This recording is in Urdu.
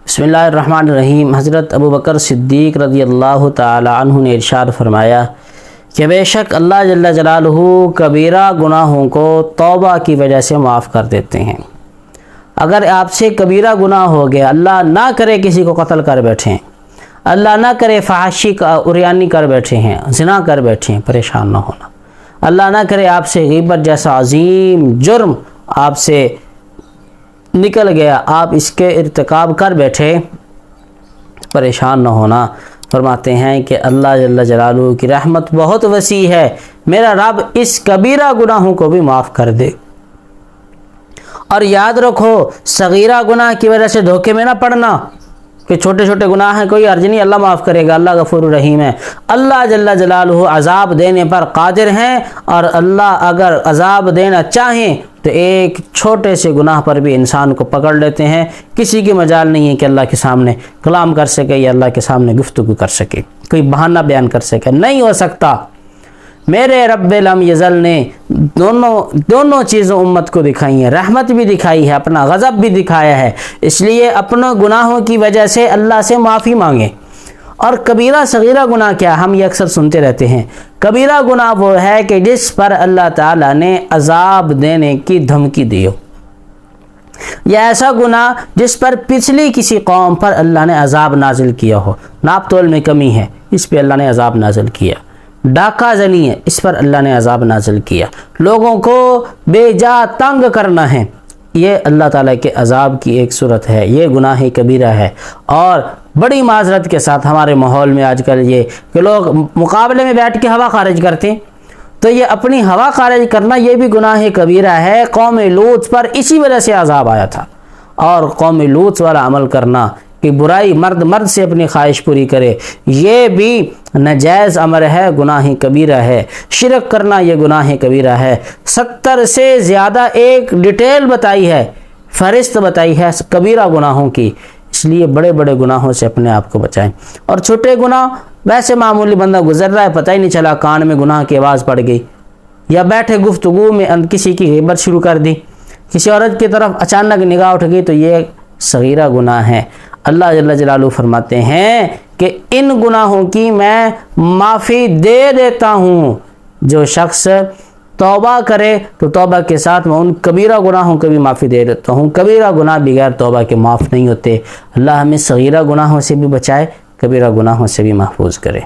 بسم اللہ الرحمن الرحیم۔ حضرت ابو بکر صدیق رضی اللہ تعالی عنہ نے ارشاد فرمایا کہ بے شک اللہ جل جلالہ کبیرہ گناہوں کو توبہ کی وجہ سے معاف کر دیتے ہیں۔ اگر آپ سے کبیرہ گناہ ہو گیا، اللہ نہ کرے کسی کو قتل کر بیٹھیں، اللہ نہ کرے فحاشی کا عریانی کر بیٹھے ہیں، زنا کر بیٹھے ہیں، پریشان نہ ہونا۔ اللہ نہ کرے آپ سے غیبت جیسا عظیم جرم آپ سے نکل گیا، آپ اس کے ارتکاب کر بیٹھے، پریشان نہ ہونا۔ فرماتے ہیں کہ اللہ جل جلالہ کی رحمت بہت وسیع ہے، میرا رب اس کبیرہ گناہوں کو بھی معاف کر دے۔ اور یاد رکھو، صغیرہ گناہ کی وجہ سے دھوکے میں نہ پڑنا کہ چھوٹے چھوٹے گناہ ہیں، کوئی عرض نہیں، اللہ معاف کرے گا، اللہ غفور الرحیم ہے۔ اللہ جل جلالہ عذاب دینے پر قادر ہیں، اور اللہ اگر عذاب دینا چاہیں تو ایک چھوٹے سے گناہ پر بھی انسان کو پکڑ لیتے ہیں۔ کسی کی مجال نہیں ہے کہ اللہ کے سامنے کلام کر سکے یا اللہ کے سامنے گفتگو کر سکے، کوئی بہانہ بیان کر سکے، نہیں ہو سکتا۔ میرے رب لم یزل نے دونوں چیزوں امت کو دکھائی ہیں، رحمت بھی دکھائی ہے، اپنا غضب بھی دکھایا ہے۔ اس لیے اپنے گناہوں کی وجہ سے اللہ سے معافی مانگیں۔ اور کبیرہ صغیرہ گناہ کیا؟ ہم یہ اکثر سنتے رہتے ہیں۔ کبیرہ گناہ وہ ہے کہ جس پر اللہ تعالیٰ نے عذاب دینے کی دھمکی دی ہو، یا ایسا گناہ جس پر پچھلی کسی قوم پر اللہ نے عذاب نازل کیا ہو، ناپ تول میں کمی ہے، اس پہ اللہ نے عذاب نازل کیا، ڈاکہ زنی ہے، اس پر اللہ نے عذاب نازل کیا، لوگوں کو بے جا تنگ کرنا ہے، یہ اللہ تعالیٰ کے عذاب کی ایک صورت ہے، یہ گناہ کبیرہ ہے۔ اور بڑی معذرت کے ساتھ ہمارے ماحول میں آج کل یہ کہ لوگ مقابلے میں بیٹھ کے ہوا خارج کرتے ہیں، تو یہ اپنی ہوا خارج کرنا یہ بھی گناہ کبیرہ ہے۔ قوم لوط پر اسی وجہ سے عذاب آیا تھا، اور قوم لوط والا عمل کرنا کہ برائی مرد سے اپنی خواہش پوری کرے، یہ بھی ناجائز امر ہے، گناہ کبیرہ ہے۔ شرک کرنا یہ گناہ کبیرہ ہے۔ 70 سے زیادہ ایک ڈیٹیل بتائی ہے، فہرست بتائی ہے کبیرہ گناہوں کی، اس لیے بڑے بڑے گناہوں سے اپنے آپ کو بچائیں۔ اور چھوٹے گناہ ویسے معمولی بندہ گزر رہا ہے، پتہ ہی نہیں چلا کان میں گناہ کی آواز پڑ گئی، یا بیٹھے گفتگو میں کسی کی غیبت شروع کر دی، کسی عورت کی طرف اچانک نگاہ اٹھ گئی، تو یہ صغیرہ گناہ ہے۔ اللہ جل جلالہ فرماتے ہیں کہ ان گناہوں کی میں معافی دے دیتا ہوں، جو شخص توبہ کرے تو توبہ کے ساتھ میں ان کبیرہ گناہوں کو بھی معافی دے دیتا ہوں۔ کبیرہ گناہ بغیر توبہ کے معاف نہیں ہوتے۔ اللہ ہمیں صغیرہ گناہوں سے بھی بچائے، کبیرہ گناہوں سے بھی محفوظ کرے۔